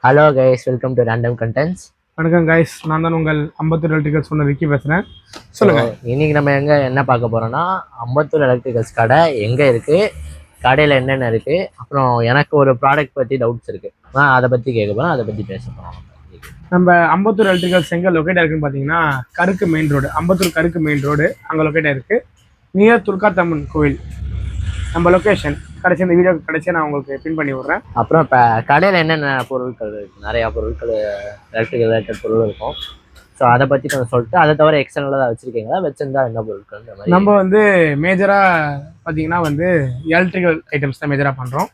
Hello guys, welcome to random contents. வணக்கம் guys, நான் தான் உங்கள் அம்பத்தூர் எலக்ட்ரிக்கல்ஸ் சொன்ன விக்கி பேசுகிறேன். சொல்லுங்கள். இன்னைக்கு நம்ம என்ன பார்க்க போகிறோம்னா, அம்பத்தூர் எலக்ட்ரிக்கல்ஸ் கடை எங்கே இருக்குது, கடையில் என்னென்ன இருக்குது, அப்புறம் எனக்கு ஒரு ப்ராடக்ட் பற்றி டவுட்ஸ் இருக்குது, நான் அதை பற்றி கேட்க போகிறேன், அதை பற்றி பேச போகிறோம். நம்ம அம்பத்தூர் எலக்ட்ரிக்கல்ஸ் எங்கே லொக்கேட் இருக்குன்னு பார்த்தீங்கன்னா, Karukku main road, Ambattur Karukku main road அங்கே லொக்கேட் இருக்குது. நியர் துர்காத்தம்மன் கோவில் நம்ம லொக்கேஷன். கடைசி இந்த வீடியோ கடைசியாக நான் உங்களுக்கு பின் பண்ணி விட்றேன். அப்புறம் இப்போ கடையில் என்னென்ன பொருட்கள் இருக்குது, நிறையா பொருட்கள் எலக்ட்ரிக்கல் ரிலேட்டட் பொருள் இருக்கும். ஸோ அதை பற்றி கொஞ்சம் சொல்லிட்டு, அதை தவிர எக்ஸ்டர்னலாக தான் வச்சுருக்கீங்களா, வச்சுருந்தா என்ன பொருட்கள்? நம்ம மேஜராக பார்த்தீங்கன்னா எலக்ட்ரிக்கல் ஐட்டம்ஸ் தான் மேஜராக பண்ணுறோம்.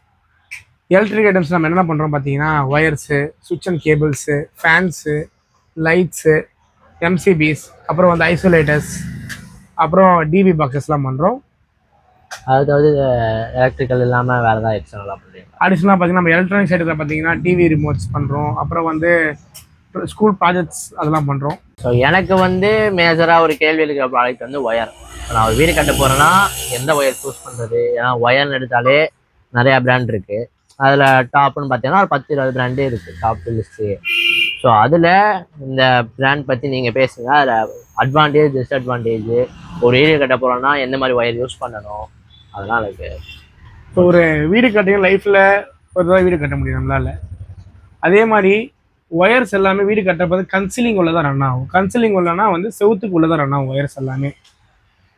எலக்ட்ரிக்கல் ஐட்டம்ஸ் நம்ம என்னென்ன பண்ணுறோம் பார்த்தீங்கன்னா, ஒயர்ஸு, சுவிட்ச் அண்ட் கேபிள்ஸு, ஃபேன்ஸு, லைட்ஸு, எம்சிபிஸ், அப்புறம் ஐசோலேட்டர்ஸ், அப்புறம் டிவி பாக்ஸஸ்லாம் பண்ணுறோம். அதாவது எலக்ட்ரிக்கல் இல்லாமல் வேறு ஏதாவது எக்ஸ்டர்னலாக பண்ணுறீங்க? அடிஷ்னலாக பார்த்தீங்கன்னா நம்ம எலக்ட்ரானிக் சைடில் பார்த்தீங்கன்னா டிவி ரிமோட்ஸ் பண்ணுறோம். அப்புறம் ஸ்கூல் ப்ராஜெக்ட்ஸ் அதெல்லாம் பண்ணுறோம். ஸோ எனக்கு மேஜராக ஒரு கேள்வி இருக்கிற ப்ராடக்ட் ஒயர். நான் ஒரு வீடு கட்ட போகிறேன்னா எந்த ஒயர் சூஸ் பண்ணுறது? ஏன்னா ஒயர்னு எடுத்தாலே நிறையா பிராண்ட் இருக்குது. அதில் டாப்னு பார்த்தீங்கன்னா ஒரு 10-20 பிராண்டே இருக்குது, டாப் லிஸ்ட்டு. ஸோ அதில் இந்த பிராண்ட் பற்றி நீங்கள் பேசுங்க. அதில் அட்வான்டேஜ், டிஸ்அட்வான்டேஜ், ஒரு ஏரியா கட்ட போகிறோன்னா எந்த மாதிரி ஒயர் யூஸ் பண்ணணும், அதெல்லாம் எனக்கு. இப்போ ஒரு வீடு கட்டிங்க லைஃப்பில் ஒரு தடவை வீடு கட்ட முடியும் நம்மளால். அதே மாதிரி ஒயர்ஸ் எல்லாமே வீடு கட்டுறப்ப கன்சிலிங் உள்ள தான் ரன் ஆகும். கன்சிலிங் உள்ளனா செவுத்துக்கு உள்ள தான் ரன் ஆகும் ஒயர்ஸ் எல்லாமே.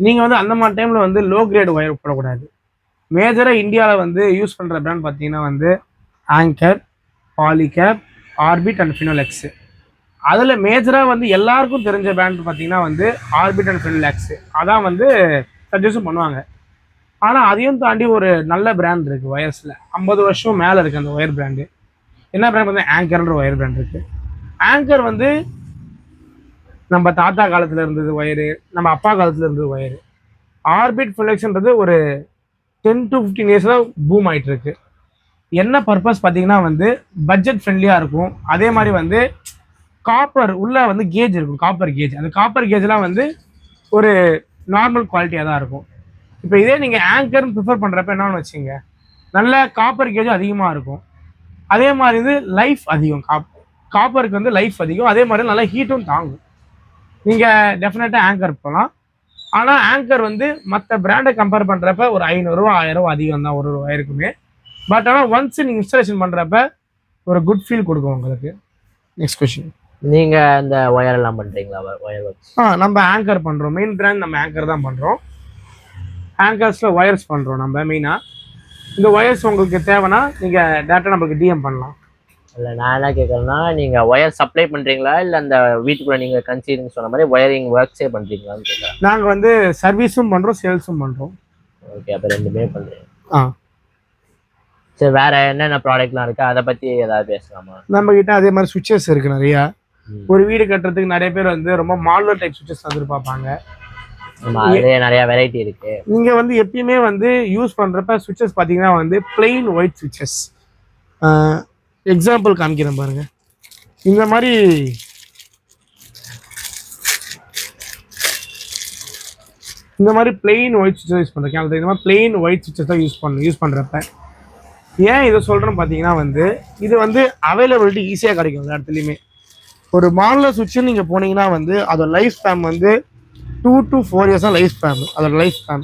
நீங்கள் அந்த மாதிரி டைமில் லோ கிரேட் ஒயர் போடக்கூடாது. மேஜராக இந்தியாவில் யூஸ் பண்ணுற பிராண்ட் பார்த்தீங்கன்னா ஆங்கர், பாலிகேப், ஆர்பிட் அண்ட் ஃபினோலெக்ஸு. அதில் மேஜராக எல்லாருக்கும் தெரிஞ்ச பிராண்ட் பார்த்தீங்கன்னா ஆர்பிட் அண்ட் ஃபினோலெக்ஸு அதான் சஜஷன் பண்ணுவாங்க. ஆனால் அதையும் தாண்டி ஒரு நல்ல பிராண்ட் இருக்குது ஒயர்ஸில். 50 வருஷம் மேலே இருக்குது அந்த ஒயர் பிராண்டு. என்ன பிராண்ட் ஆங்கர்ன்ற ஒயர் பிராண்ட் இருக்குது. ஆங்கர் நம்ம தாத்தா காலத்தில் இருந்தது ஒயரு, நம்ம அப்பா காலத்தில் இருந்தது ஒயரு. ஆர்பிட் ஃபினோலெக்ஸ்ன்றது ஒரு 10 to 15 இயர்ஸ் தான் பூம் ஆகிட்டு இருக்கு. என்ன பர்பஸ் பார்த்தீங்கன்னா பட்ஜெட் ஃப்ரெண்ட்லியாக இருக்கும். அதே மாதிரி காப்பர் உள்ள கேஜ் இருக்கும், காப்பர் கேஜ். அந்த காப்பர் கேஜ்லாம் ஒரு நார்மல் குவாலிட்டியாக தான் இருக்கும். இப்போ இதே நீங்கள் ஆங்கர்னு ப்ரிஃபர் பண்ணுறப்ப என்னன்னு வச்சுங்க, நல்ல காப்பர் கேஜும் அதிகமாக இருக்கும். அதே மாதிரி லைஃப் அதிகம். காப்பருக்கு லைஃப் அதிகம். அதே மாதிரி நல்லா ஹீட்டும் தாங்கும். நீங்கள் டெஃபினட்டாக ஆங்கர் போகலாம். ஆனால் ஆங்கர் மற்ற பிராண்டை கம்பேர் பண்ணுறப்ப ஒரு 500 ரூபா 1000 ரூபா அதிகம் தான் ஒரு ஒயருக்குமே. பட் ஆனால் ஒன்ஸ் நீங்கள் இன்ஸ்டாலேஷன் பண்ணுறப்ப ஒரு குட் ஃபீல் கொடுக்கும் உங்களுக்கு. Next question. நீங்கள் இந்த ஒயர் எல்லாம் பண்ணுறீங்களா? ஒயர் ஒர்க்ஸ் நம்ம ஆங்கர் பண்ணுறோம். மெயின் பிராண்ட் நம்ம ஆங்கர் தான் பண்ணுறோம். ஆங்கர்ஸில் ஒயர்ஸ் பண்ணுறோம் நம்ம மெயினாக. இந்த ஒயர்ஸ் உங்களுக்கு தேவைன்னா நீங்கள் டேரெக்டாக நம்மளுக்கு டிஎம் பண்ணலாம். இல்லை, நான் என்ன கேட்குறேன்னா, நீங்கள் ஒயர் சப்ளை பண்ணுறீங்களா, இல்லை அந்த வீட்டுக்குள்ளே நீங்கள் கன்சீலிங் சொன்ன மாதிரி ஒயரிங் ஒர்க்ஸே பண்ணுறீங்களான்னு கேட்குறேன். நாங்கள் சர்வீஸும் பண்ணுறோம், சேல்ஸும் பண்ணுறோம். ஓகே, அப்போ ரெண்டுமே பண்ணுறீங்க. சரி, வேறு என்னென்ன ப்ராடக்ட்லாம் இருக்குது, அதை பற்றி ஏதாவது பேசலாமா? நம்மக்கிட்ட அதே மாதிரி சுவிட்சஸ் இருக்குது நிறையா. ஒரு வீடு கட்டுறதுக்கு நிறைய பேர் ரொம்ப மாடலர் டைப் சுவிட்சஸ் எதிர்பார்ப்பாங்க. நிறைய வெரைட்டி இருக்கு. நீங்க எப்பயுமே யூஸ் பண்றப்ப சுவிட்சஸ் பாத்தீங்கன்னா பிளெயின் ஒயிட் சுவிட்சஸ். எக்ஸாம்பிள் காமிக்கிறேன் பாருங்க. இந்த மாதிரி பிளெயின் ஒயிட் சுவிட்சஸ் யூஸ் பண்றேன். இந்த மாதிரி பிளெயின் ஒயிட் சுவிட்சஸ் தான் யூஸ் பண்றப்ப ஏன் இதை சொல்றேன்னு பாத்தீங்கன்னா இது அவைலபிலிட்டி ஈஸியா கிடைக்கும் எல்லா இடத்துலையுமே. ஒரு மாடலர் சுவிட்ச் நீங்க போனீங்கன்னா அதோட லைஃப் ஸ்பேம் 2 to 4 years தான் லைஃப் ஸ்பேம். அதோட லைஃப் ஸ்பேம்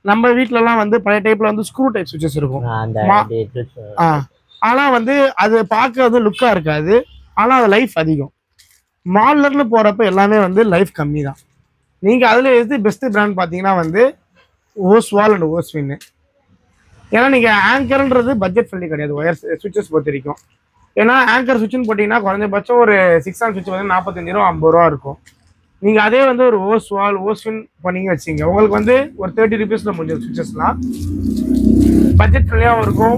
நம்ம வீட்டிலலாம் பழைய டைப்பில் ஸ்க்ரூ டைப் சுவிட்சஸ் இருக்கும். ஆனால் அது பார்க்க லுக்காக இருக்காது. ஆனால் அது லைஃப் அதிகம். மாடலர்னு போகிறப்ப எல்லாமே லைஃப் கம்மி தான். நீங்கள் அதில் எது பெஸ்ட்டு பிராண்ட் பார்த்தீங்கன்னா ஓஸ்வால் அண்ட் ஓஸ்வின்னு. ஏன்னா நீங்கள் ஆங்கர்ன்றது பட்ஜெட் ஃப்ரெண்ட்லி கிடையாது ஒயர் சுவிட்சஸ் பொறுத்த வரைக்கும். ஏன்னா ஆங்கர் சுவிட்சுன்னு போட்டிங்கன்னா குறைஞ்சபட்சம் ஒரு 6 ஆன் சுவிட்ச் 45 ரூபா 50 ரூபா இருக்கும். நீங்கள் அதே ஒரு ஓஸ்வால் ஓஸ்வின் பண்ணிங்க வச்சிங்க, உங்களுக்கு ஒரு 30 rupeesல முடிஞ்ச சுவிச்சஸ்லாம் பட்ஜெட் ஃப்ரெண்ட்லியாகவும் இருக்கும்.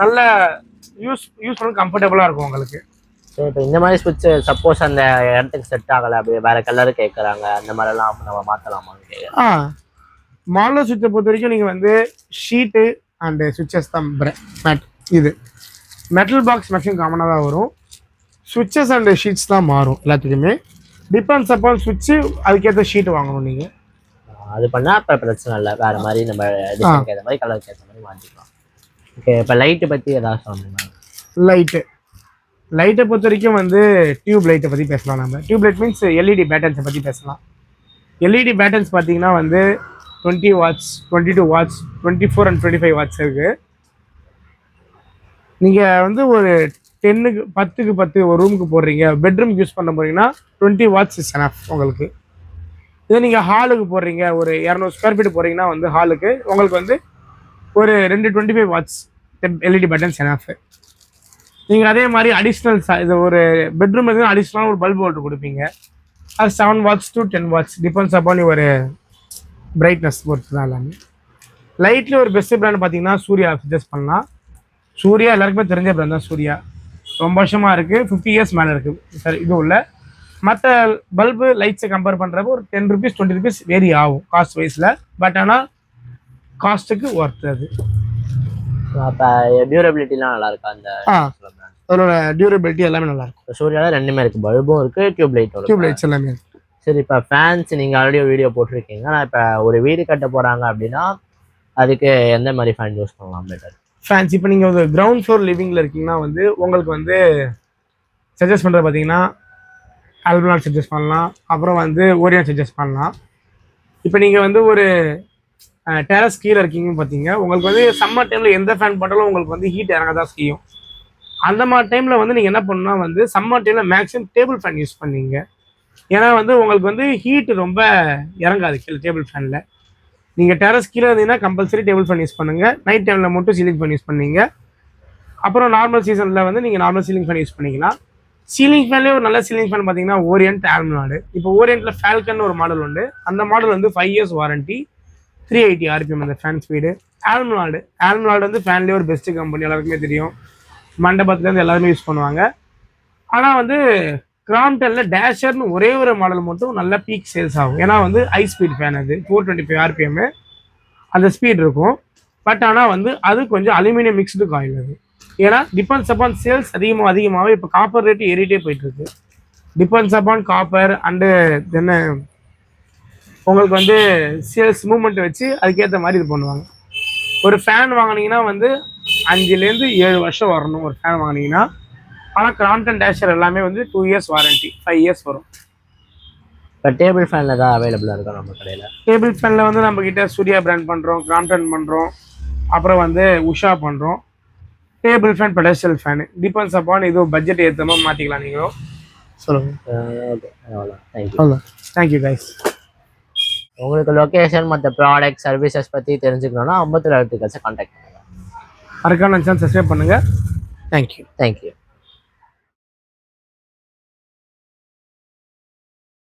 நல்ல யூஸ் பண்ண கம்ஃபர்டபுளாக இருக்கும் உங்களுக்கு. சரி, இப்போ இந்த மாதிரி சுவிட்ச் சப்போஸ் அந்த இடத்துக்கு செட் ஆகலை, அப்படியே வேறு கலரு கேட்குறாங்க, அந்த மாதிரிலாம் நம்ம மாற்றலாமான்னு கேட்குறேன். மாடலர் சுவிட்சை பொறுத்த வரைக்கும் நீங்கள் ஷீட்டு அண்டு சுவிச்சஸ் தான் இது மெட்டல் பாக்ஸ் மேக்ஸிமம் காமனாக தான் வரும். சுவிச்சஸ் அண்டு ஷீட்ஸ் தான் மாறும் எல்லாத்துக்குமே. டிபெண்ட்ஸ் அப்பான் சுவிட்சு, அதுக்கேற்ற ஷீட் வாங்கணும் நீங்கள். அது பண்ணால் இப்போ பிரச்சனை இல்லை. வேறு மாதிரி நம்ம டிசைனுக்கு ஏற்ற மாதிரி கலருக்கு ஏற்ற மாதிரி மாற்றிக்கலாம். ஓகே, இப்போ லைட்டு பற்றி ஏதாவது சொல்லணுமா? லைட்டை பொறுத்த வரைக்கும் வந்து டியூப் லைட்டை பற்றி பேசலாம். நம்ம டியூப் லைட் மீன்ஸ் எல்இடி பேட்டர்ன்ஸை பற்றி பேசலாம். எல்இடி பேட்டர்ன்ஸ் பார்த்தீங்கன்னா வந்து 20 வாட்ஸ், 22 வாட்ஸ், 24 and 25 வாட்ஸ் இருக்குது. நீங்கள் வந்து ஒரு 10க்கு 10 ஒரு ரூமுக்கு போடுறீங்க, பெட்ரூம்க்கு யூஸ் பண்ண போகிறீங்கன்னா 20 வாட்ஸ் இஸ் எனஃப் உங்களுக்கு. இதே நீங்கள் ஹாலுக்கு போடுறீங்க, ஒரு 200 ஸ்கொயர் ஃபீட் போடுறீங்கன்னா வந்து ஹாலுக்கு உங்களுக்கு வந்து ஒரு 25 வாட்ஸ் எல்இடி பேட்டர்ன்ஸ் எனஃப். நீங்கள் அதே மாதிரி அடிஷ்னல் இது ஒரு பெட்ரூம் எதுவும் அடிஷ்னலாக ஒரு பல்ப் ஓல்டர் கொடுப்பீங்க. அது 7 watts to 10 watts depends upon ஒரு பிரைட்னஸ் பொறுத்து தான் எல்லாமே. லைட்டில் ஒரு பெஸ்ட் பிராண்ட் பார்த்தீங்கன்னா சூர்யா சஜஸ்ட் பண்ணலாம். சூர்யா எல்லாருக்குமே தெரிஞ்ச பிராண்ட் தான். சூர்யா ரொம்ப வருஷமாக இருக்குது, 50 இயர்ஸ் மேலே இருக்குது சார். இது உள்ள மற்ற பல்பு லைட்ஸை கம்பேர் பண்ணுறப்போ ஒரு 10 rupees 20 rupees வேரி ஆகும் காஸ்ட் வைஸில். பட் ஆனால் காஸ்ட்டுக்கு ஒர்த் அது. அப்போ டியூரபிலிட்டிலாம் நல்லா இருக்கா அந்த அதோட டியூரபிலிட்டி எல்லாமே நல்லா இருக்கும். சூர்யாவில் ரெண்டுமே இருக்குது, பல்பும் இருக்குது, டியூப் லைட்ஸ் எல்லாமே இருக்குது. சரி, இப்போ ஃபேன்ஸ் நீங்கள் ஆல்ரெடி வீடியோ போட்டிருக்கீங்க. நான் இப்போ ஒரு வீடு கட்ட போகிறாங்க அப்படின்னா அதுக்கு எந்த மாதிரி ஃபேன் யூஸ் பண்ணலாம் பெட்டர்? ஃபேன்ஸ் இப்போ நீங்கள் ஒரு கிரவுண்ட் ஃப்ளோர் லிவிங்கில் இருக்கீங்கன்னா வந்து உங்களுக்கு வந்து சஜஸ்ட் பண்ணுறது பார்த்தீங்கன்னா ஆல்பனாட் சஜஸ்ட் பண்ணலாம், அப்புறம் வந்து ஓரியன் சஜஸ்ட் பண்ணலாம். இப்போ நீங்கள் வந்து ஒரு டெரஸ் கீழே இருக்கீங்கன்னு பார்த்தீங்க, உங்களுக்கு வந்து சம்மர் டைமில் எந்த ஃபேன் போட்டாலும் உங்களுக்கு வந்து ஹீட் இறங்க தான் செய்யும். அந்த மாதிரி டைமில் வந்து நீங்கள் என்ன பண்ணணும்னா வந்து சம்மர் டைமில் மேக்ஸிமம் டேபிள் ஃபேன் யூஸ் பண்ணீங்க. ஏன்னா வந்து உங்களுக்கு வந்து ஹீட் ரொம்ப இறங்காது கீழே டேபிள் ஃபேனில். நீங்கள் டெரஸ் கீழே இருந்தீங்கன்னா கம்பல்சரி டேபிள் ஃபேன் யூஸ் பண்ணுங்கள். நைட் டைமில் மட்டும் சீலிங் ஃபேன் யூஸ் பண்ணீங்க. அப்புறம் நார்மல் சீசனில் வந்து நீங்கள் நார்மல் சீலிங் ஃபேன் யூஸ் பண்ணிக்கலாம். சீலிங் ஃபேன்லேயே ஒரு நல்ல சீலிங் ஃபேன் பார்த்தீங்கன்னா ஓரியன்ட் ஆல்மனாடு. இப்போ ஓரியன்ட்டில் ஃபால்கன் ஒரு மாடல் உண்டு. அந்த மாடல் வந்து 5 years வாரண்டி, 380 RPM அந்த ஃபேன் ஸ்பீடு. ஆல்மனாடு வந்து ஃபேன்லேயே ஒரு பெஸ்ட்டு கம்பெனி, எல்லாருக்குமே தெரியும். மண்டபத்துலேருந்து எல்லாருமே யூஸ் பண்ணுவாங்க. ஆனால் வந்து கிராம்டனில் டேஷர்னு ஒரே ஒரு மாடல் மட்டும் நல்ல பீக் சேல்ஸ் ஆகும். ஏன்னா வந்து ஹை ஸ்பீட் ஃபேன், அது 425 RPM அந்த ஸ்பீட் இருக்கும். பட் ஆனால் வந்து அது கொஞ்சம் அலுமினியம் மிக்ஸ்டு காயில் அது. ஏன்னா டிபெண்ட்ஸ் அப்பான் சேல்ஸ் அதிகமாகவே இப்போ காப்பர் ரேட்டு ஏறிட்டே போயிட்டுருக்கு. டிபெண்ட்ஸ் அப்பான் காப்பர் அண்டு தென்ன உங்களுக்கு வந்து சேல்ஸ் மூவ்மெண்ட் வச்சு அதுக்கேற்ற மாதிரி இது பண்ணுவாங்க. ஒரு ஃபேன் வாங்கினீங்கன்னா வந்து 5 to 7 வருஷம் வரணும் ஒரு ஃபேன் வாங்கினீங்கன்னா. ஆனால் கிராம்டன் டேஷர் எல்லாமே வந்து 2 years வாரண்டி, 5 years வரும். இப்போ டேபிள் ஃபேனில் தான் அவைலபிளாக இருக்கும் நம்ம கடையில். டேபிள் ஃபேனில் வந்து நம்மக்கிட்ட சூர்யா பிராண்ட் பண்ணுறோம், கிராம்டன் பண்ணுறோம், அப்புறம் வந்து உஷா பண்ணுறோம். Table fan, pedestal fan depends upon இது பட்ஜெட் ஏற்ற மாதிரி மாற்றிக்கலாம். நீங்களும் சொல்லுங்கள். ஓகே, அவ்வளோ. Thank you guys. உங்களுக்கு லொக்கேஷன் மற்ற ப்ராடக்ட் சர்வீசஸ் பற்றி தெரிஞ்சுக்கணுன்னா 57 கான்டாக்ட் பண்ணுங்கள். மறக்காம சப்ஸ்கிரைப் பண்ணுங்கள். தேங்க்யூ.